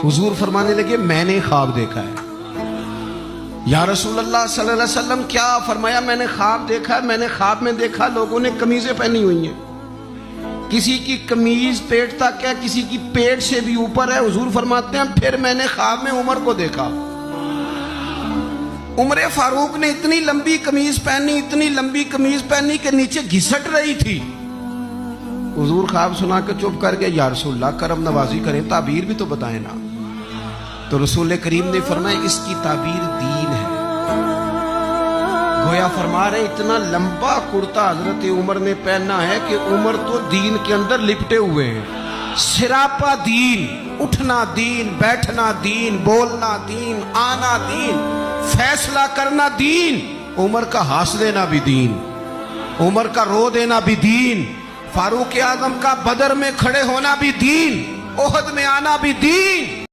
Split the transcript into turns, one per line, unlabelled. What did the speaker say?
हुजूर फरमाने लगे मैंने ख्वाब देखा है। या रसूल अल्लाह सल्लल्लाहु अलैहि वसल्लम क्या फरमाया? मैंने ख्वाब देखा है। मैंने ख्वाब में देखा लोगों ने कमीजें पहनी हुई हैं, किसी की कमीज पेट तक है, किसी की पेट से भी ऊपर है। हुजूर फरमाते हैं फिर मैंने ख्वाब में उमर को देखा। उमर फारूक ने इतनी लंबी कमीज पहनी, इतनी लंबी कमीज पहनी कि नीचे घिसट रही थी। हुजूर ख्वाब सुना के चुप कर गए। या रसूलल्लाह करम नवाजी करें, ताबीर भी तो बताए ना। तो रसूल करीम ने फरमाया इसकी ताबीर दीन है। गोया फरमा रहे इतना लंबा कुर्ता हजरत उमर ने पहना है कि उमर तो दीन के अंदर लिपटे हुए हैं। सिरापा दीन, उठना दीन, बैठना दीन, बोलना दीन, आना दीन, फैसला करना दीन। उमर का हंस देना भी दीन, उमर का रो देना भी दीन, फारूक आजम का बदर में खड़े होना भी दीन, ओहद में आना भी दीन।